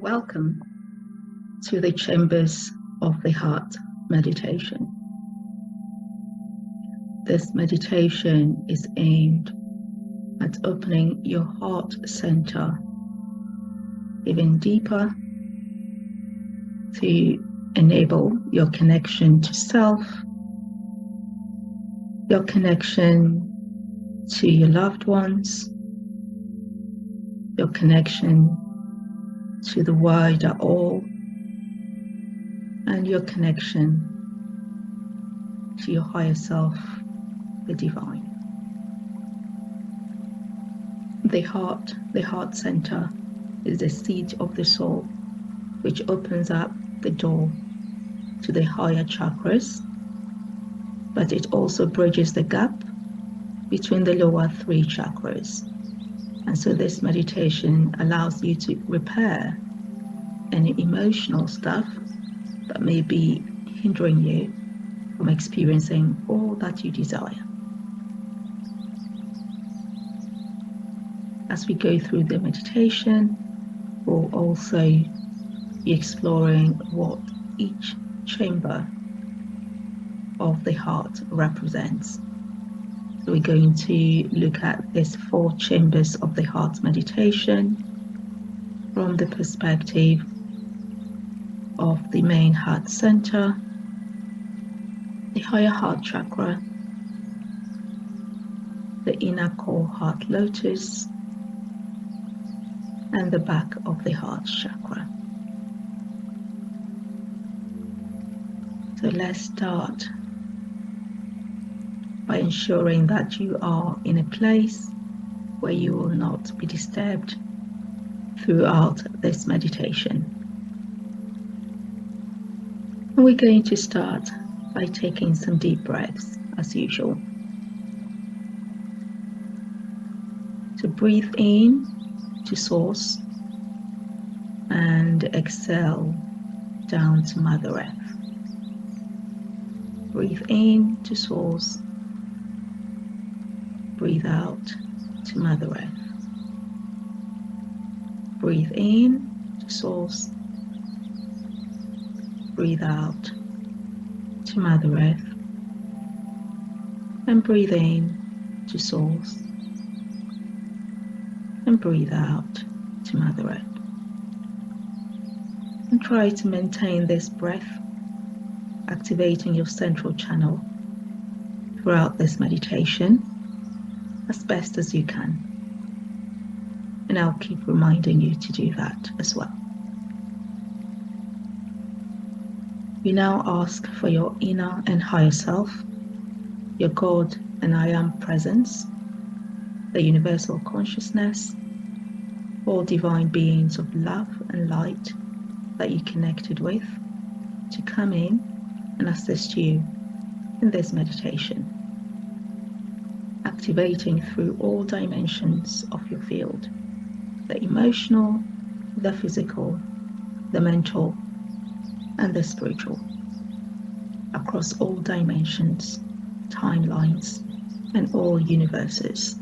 Welcome to the Chambers of the Heart meditation. This meditation is aimed at opening your heart center even deeper to enable your connection to self, your connection to your loved ones, your connection to the wider all, and your connection to your higher self, the divine. The heart center is the seat of the soul, which opens up the door to the higher chakras, but it also bridges the gap between the lower three chakras. And so this meditation allows you to repair any emotional stuff that may be hindering you from experiencing all that you desire. As we go through the meditation, we'll also be exploring what each chamber of the heart represents. So we're going to look at these 4 chambers of the heart meditation from the perspective of the main heart center, the higher heart chakra, the inner core heart lotus, and the back of the heart chakra. So let's start by ensuring that you are in a place where you will not be disturbed throughout this meditation. And we're going to start by taking some deep breaths as usual. So breathe in to source and exhale down to Mother Earth. Breathe in to source. Breathe out to Mother Earth. Breathe in to source. Breathe out to Mother Earth. And breathe in to source. And breathe out to Mother Earth. And try to maintain this breath, activating your central channel throughout this meditation as best as you can. And I'll keep reminding you to do that as well. We now ask for your inner and higher self, your God and I Am presence, the universal consciousness, all divine beings of love and light that you connected with, to come in and assist you in this meditation, activating through all dimensions of your field, the emotional, the physical, the mental, and the spiritual, across all dimensions, timelines, and all universes.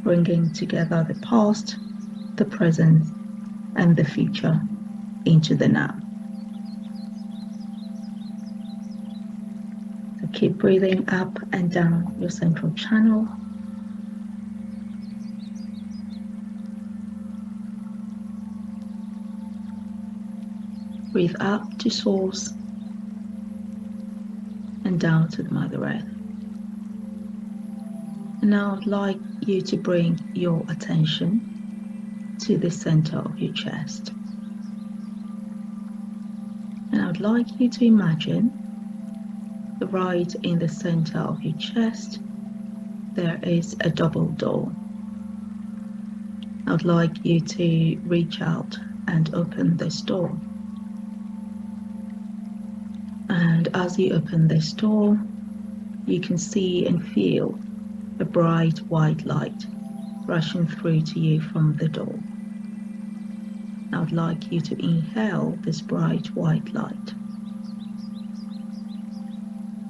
Bringing together the past, the present, and the future into the now. So keep breathing up and down your central channel. Breathe up to source and down to the Mother Earth. And now I'd like you to bring your attention to the center of your chest. And I'd like you to imagine that right in the center of your chest, there is a double door. I'd like you to reach out and open this door. And as you open this door, you can see and feel a bright white light rushing through to you from the door. I would like you to inhale this bright white light.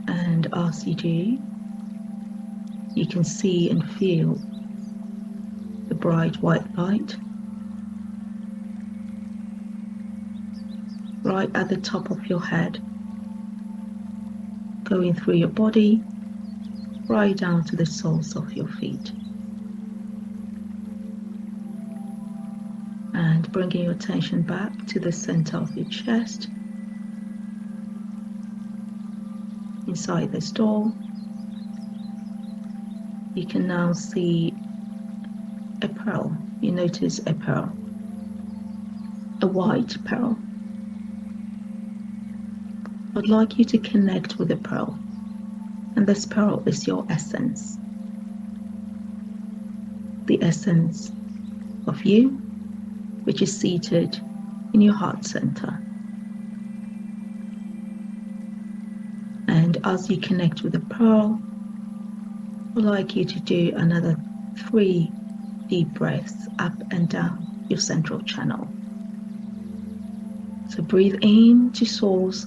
And as you do, you can see and feel bright white light right at the top of your head, going through your body, right down to the soles of your feet. And bringing your attention back to the center of your chest. Inside this door, you can now see a pearl. You notice a pearl, a white pearl. I'd like you to connect with the pearl, and this pearl is your essence, the essence of you, which is seated in your heart center. And as you connect with the pearl, I'd like you to do another 3 deep breaths up and down your central channel. So breathe in to source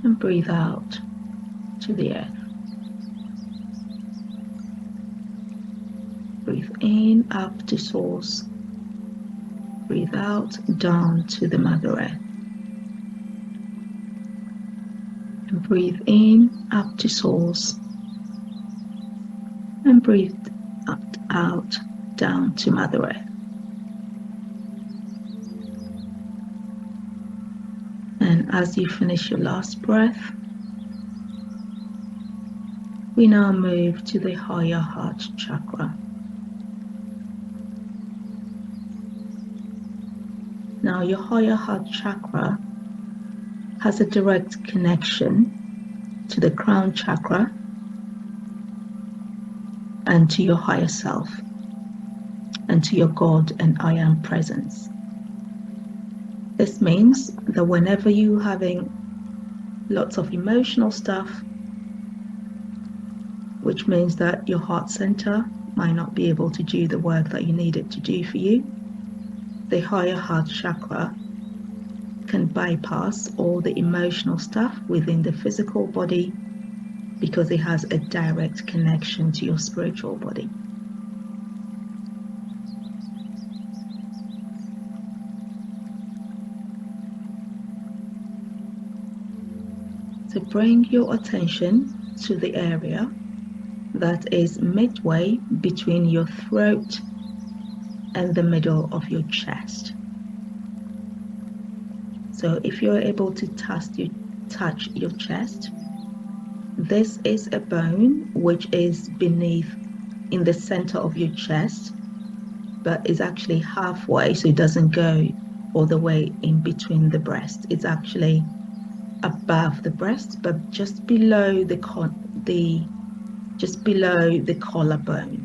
and breathe out to the earth. Breathe in up to source, breathe out down to the Mother Earth. And breathe in up to source and breathe out down to Mother Earth. And as you finish your last breath, we now move to the higher heart chakra. Now your higher heart chakra has a direct connection to the crown chakra and to your higher self and to your God and I Am presence. This means that whenever you're having lots of emotional stuff, which means that your heart center might not be able to do the work that you need it to do for you, the higher heart chakra can bypass all the emotional stuff within the physical body because it has a direct connection to your spiritual body. So bring your attention to the area that is midway between your throat and the middle of your chest. So if you're able to touch your chest, this is a bone which is beneath in the center of your chest, but is actually halfway, so it doesn't go all the way in between the breast. It's actually above the breast, but just below the collarbone.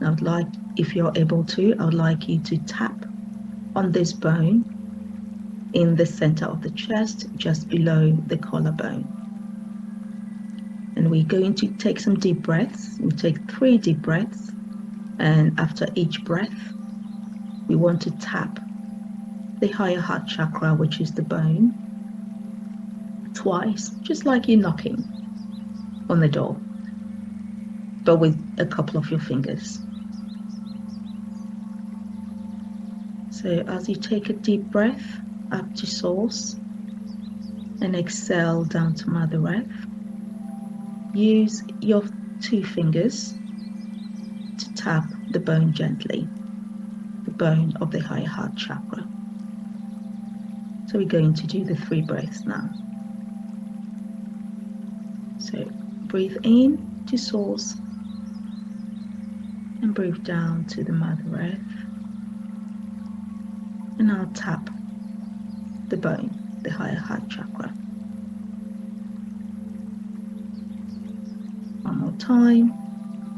I would like, if you're able to, I would like you to tap on this bone in the center of the chest, just below the collarbone. And we're going to take some deep breaths. We'll take 3 deep breaths, and after each breath, we want to tap the higher heart chakra, which is the bone, twice, just like you're knocking on the door, but with a couple of your fingers. So as you take a deep breath up to source and exhale down to Mother Earth, use your 2 fingers to tap the bone gently, the bone of the higher heart chakra. So we're going to do the 3 breaths now. So breathe in to source and breathe down to the Mother Earth. And now tap the bone, the higher heart chakra. One more time.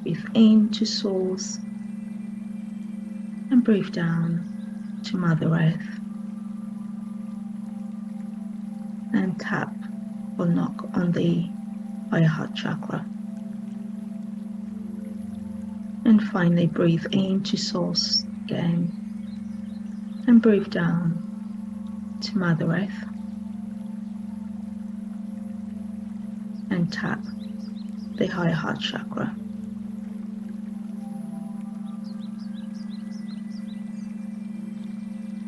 Breathe in to source and breathe down to Mother Earth. And tap or knock on the higher heart chakra. And finally breathe in to source again and breathe down to Mother Earth. and tap the higher heart chakra.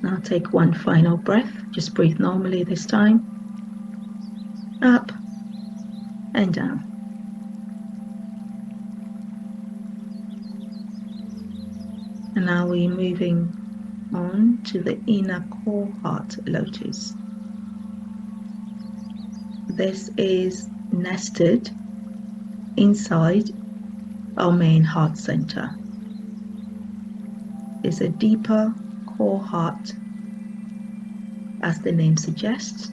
Now take one final breath. Just breathe normally this time. Up and down. And now we're moving on to the inner core heart lotus. This is nested inside our main heart center. It's a deeper core heart, as the name suggests.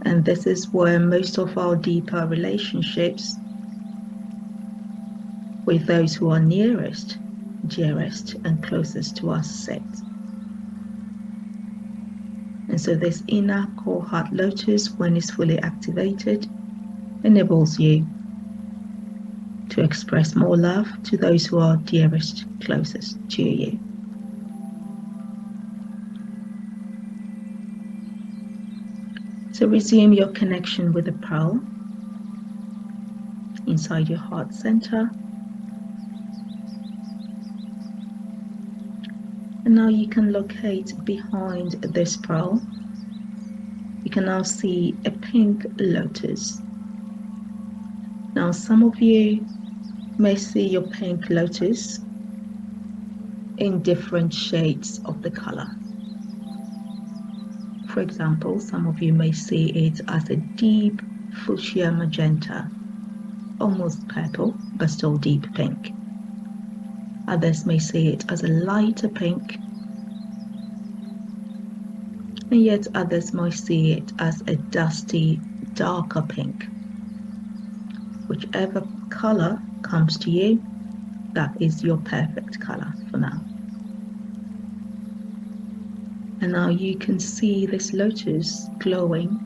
And this is where most of our deeper relationships with those who are nearest, dearest, and closest to us sit. And so this inner core heart lotus, when it's fully activated, enables you to express more love to those who are dearest, closest to you. So resume your connection with the pearl inside your heart center. And now you can locate behind this pearl. You can now see a pink lotus. Now some of you may see your pink lotus in different shades of the color. For example, some of you may see it as a deep fuchsia magenta, almost purple, but still deep pink. Others may see it as a lighter pink, and yet others might see it as a dusty, darker pink. Whichever color comes to you, that is your perfect color for now. And now you can see this lotus glowing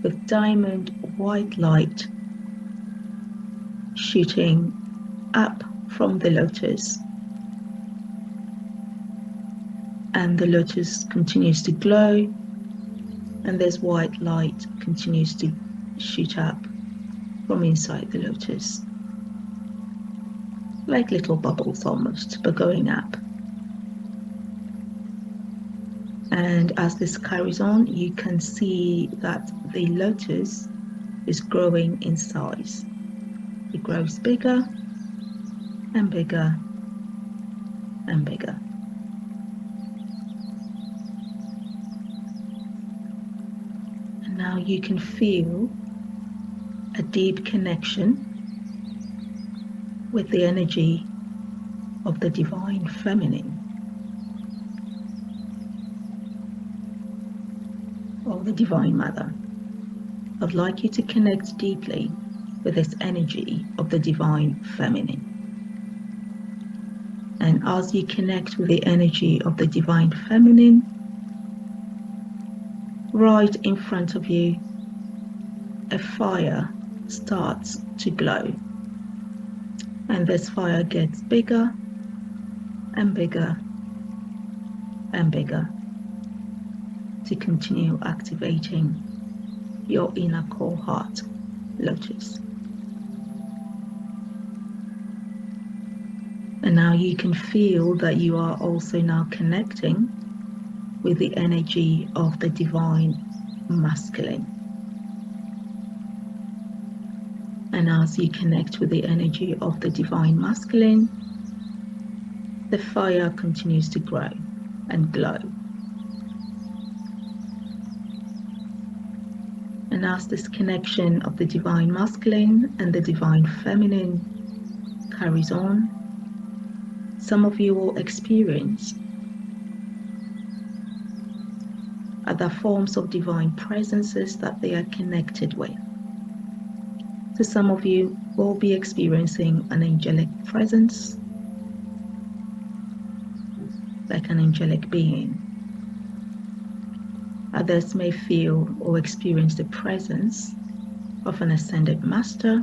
with diamond white light shooting up from the lotus. And the lotus continues to glow, and this white light continues to shoot up from inside the lotus. Like little bubbles almost, but going up. And as this carries on, you can see that the lotus is growing in size. It grows bigger and bigger and bigger. And now you can feel a deep connection with the energy of the divine feminine, or the divine mother. I'd like you to connect deeply with this energy of the divine feminine. And as you connect with the energy of the divine feminine, right in front of you, a fire starts to glow. And this fire gets bigger and bigger and bigger to continue activating your inner core heart lotus. And now you can feel that you are also now connecting with the energy of the divine masculine. And as you connect with the energy of the divine masculine, the fire continues to grow and glow. And as this connection of the divine masculine and the divine feminine carries on, some of you will experience other forms of divine presences that they are connected with. So some of you will be experiencing an angelic presence, like an angelic being. Others may feel or experience the presence of an ascended master.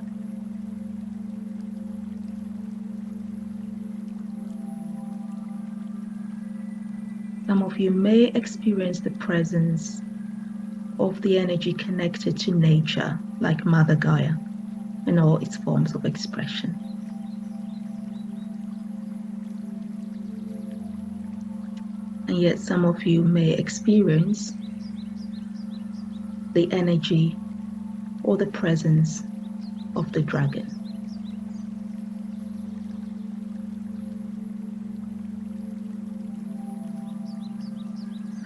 Some of you may experience the presence of the energy connected to nature, like Mother Gaia and all its forms of expression. And yet some of you may experience the energy or the presence of the dragon.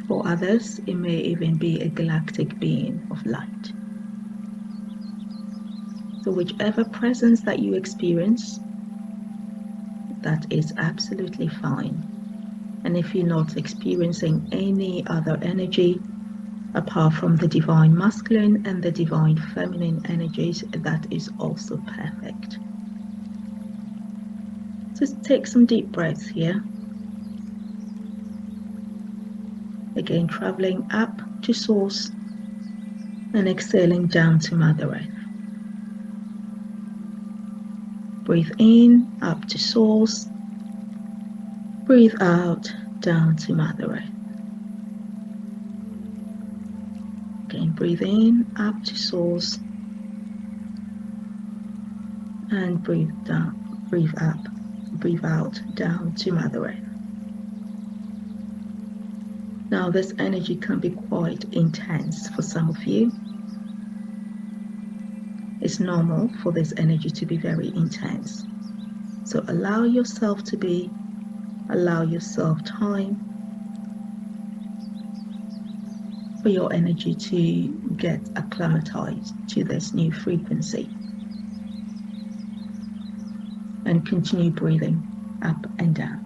For others, it may even be a galactic being of light. So whichever presence that you experience, that is absolutely fine. And if you're not experiencing any other energy apart from the divine masculine and the divine feminine energies, that is also perfect. Just take some deep breaths here. Again, traveling up to source and exhaling down to Mother Earth. Breathe in, up to source. Breathe out, down to Mother Earth. Again, breathe in, up to source. And breathe down, breathe up, breathe out, down to Mother Earth. Now, this energy can be quite intense for some of you. It's normal for this energy to be very intense. So allow yourself time for your energy to get acclimatized to this new frequency. And continue breathing up and down.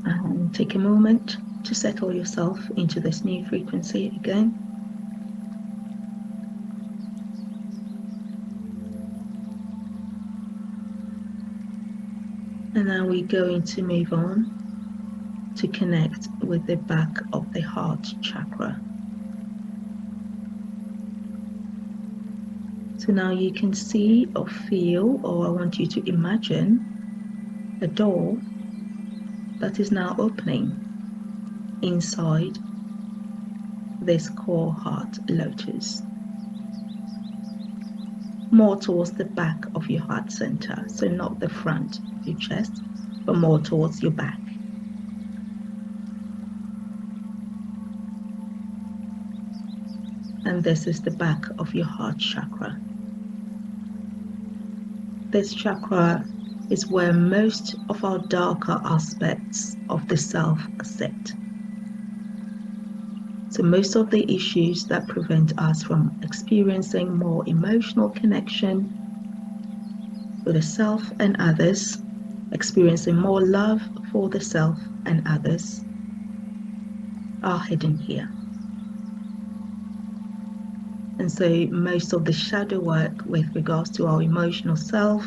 And take a moment to settle yourself into this new frequency again. And now we're going to move on to connect with the back of the heart chakra. So now you can see or feel, or I want you to imagine a door that is now opening inside this core heart lotus, more towards the back of your heart center, so not the front of your chest, but more towards your back. And this is the back of your heart chakra. This chakra is where most of our darker aspects of the self sit. So most of the issues that prevent us from experiencing more emotional connection with the self and others, experiencing more love for the self and others, are hidden here. And so most of the shadow work with regards to our emotional self,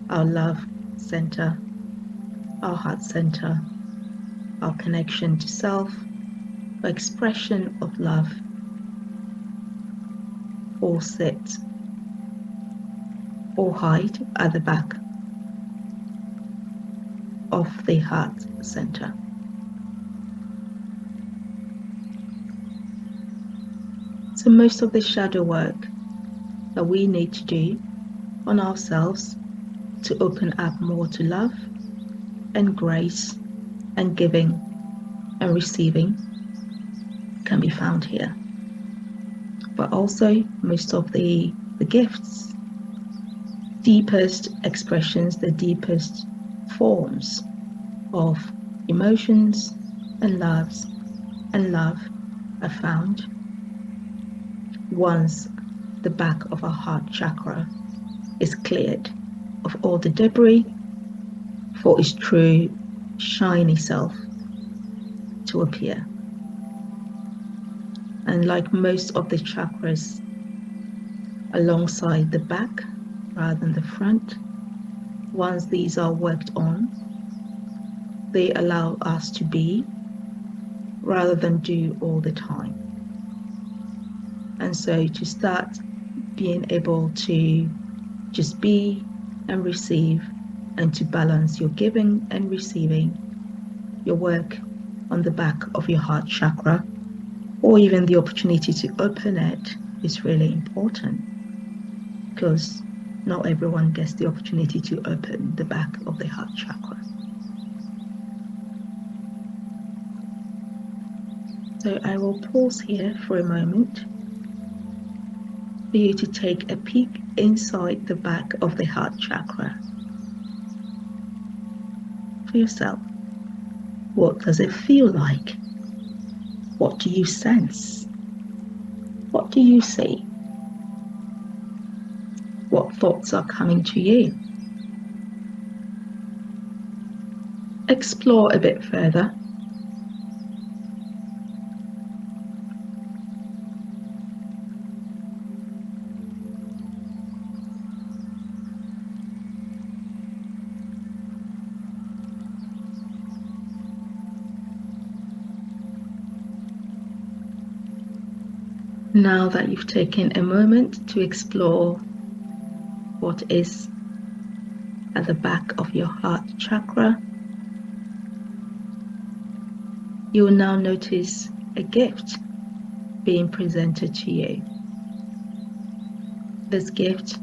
our love center, our heart center, our connection to self, our expression of love, all sit or hide at the back of the heart center. So most of the shadow work that we need to do on ourselves to open up more to love and grace and giving and receiving can be found here. But also most of the gifts, deepest expressions, the deepest forms of emotions and love are found once the back of our heart chakra is cleared of all the debris for its true shiny self to appear. And like most of the chakras alongside the back rather than the front, once these are worked on, they allow us to be rather than do all the time. And so to start being able to just be and receive, and to balance your giving and receiving, your work on the back of your heart chakra, or even the opportunity to open it, is really important, because not everyone gets the opportunity to open the back of the heart chakra. So I will pause here for a moment for you to take a peek inside the back of the heart chakra for yourself. What does it feel like? What do you sense? What do you see? What thoughts are coming to you? Explore a bit further. Now that you've taken a moment to explore what is at the back of your heart chakra, you will now notice a gift being presented to you. This gift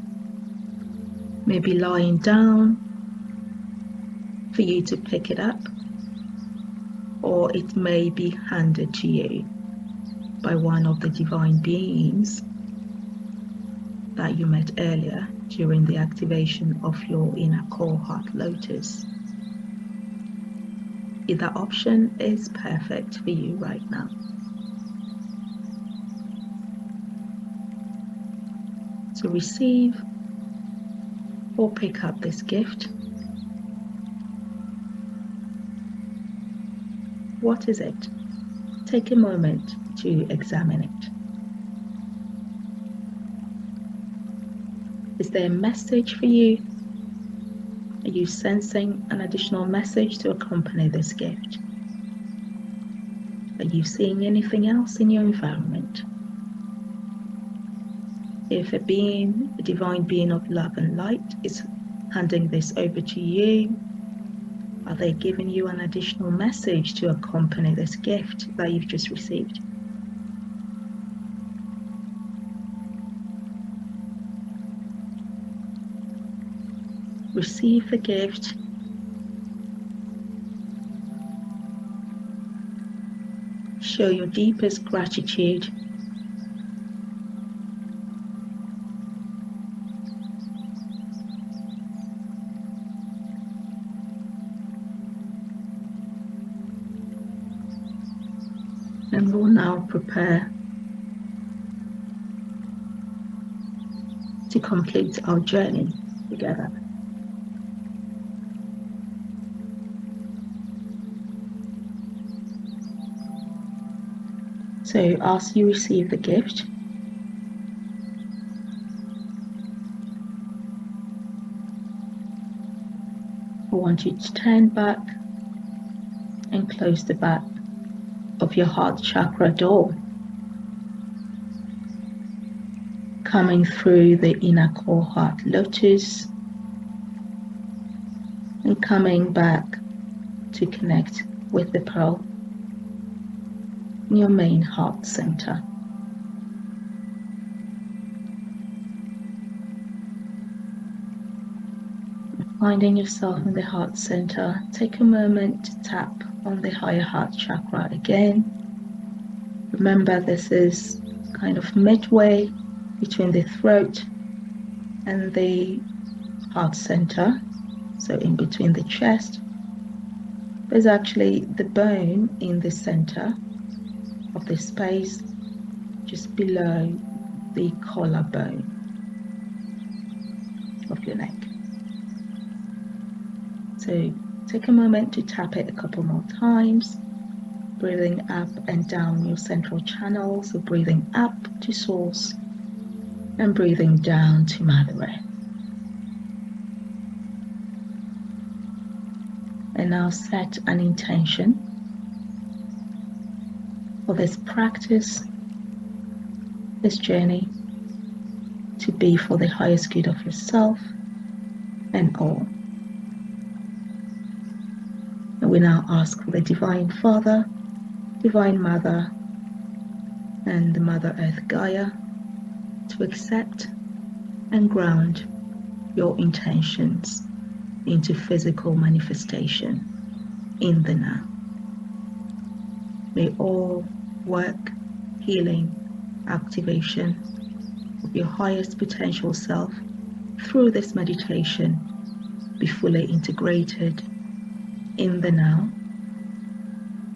may be lying down for you to pick it up, or it may be handed to you by one of the divine beings that you met earlier during the activation of your inner core heart lotus. Either option is perfect for you right now. To receive or pick up this gift, what is it? Take a moment to examine it. Is there a message for you? Are you sensing an additional message to accompany this gift? Are you seeing anything else in your environment? If a being, a divine being of love and light, is handing this over to you, are they giving you an additional message to accompany this gift that you've just received? Receive the gift. Show your deepest gratitude. And we'll now prepare to complete our journey together. So as you receive the gift, I want you to turn back and close the back of your heart chakra door, coming through the inner core heart lotus and coming back to connect with the pearl in your main heart center. Finding yourself in the heart center, take a moment to tap on the higher heart chakra again. Remember, this is kind of midway between the throat and the heart center, so in between the chest. There's actually the bone in the center of the space, just below the collarbone of your neck. So take a moment to tap it a couple more times, breathing up and down your central channel. So breathing up to source and breathing down to Mother Earth. And now set an intention for this practice this journey to be for the highest good of yourself and all. And we now ask for the Divine Father, Divine Mother, and the Mother Earth Gaia to accept and ground your intentions into physical manifestation in the now. May all work, healing, activation of your highest potential self through this meditation be fully integrated in the now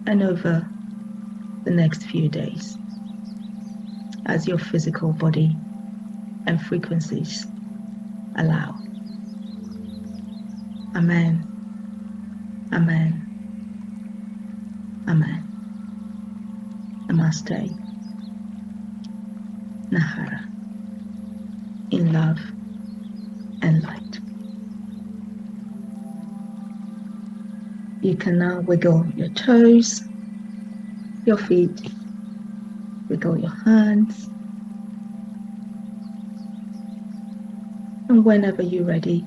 and over the next few days as your physical body and frequencies allow. Amen. Amen. Amen. Namaste. Nahara. In love and light. You can now wiggle your toes, your feet, wiggle your hands. And whenever you're ready,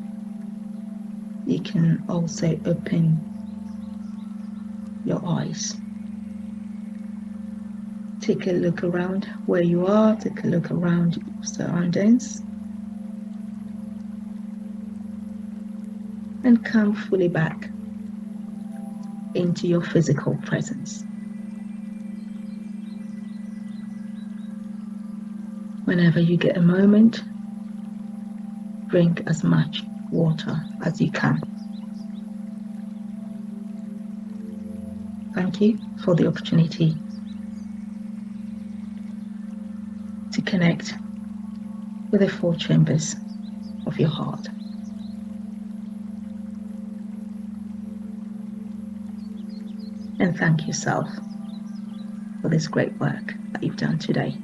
you can also open your eyes. Take a look around where you are, take a look around your surroundings, and come fully back into your physical presence. Whenever you get a moment, drink as much water as you can. Thank you for the opportunity to connect with the 4 chambers of your heart. And thank yourself for this great work that you've done today.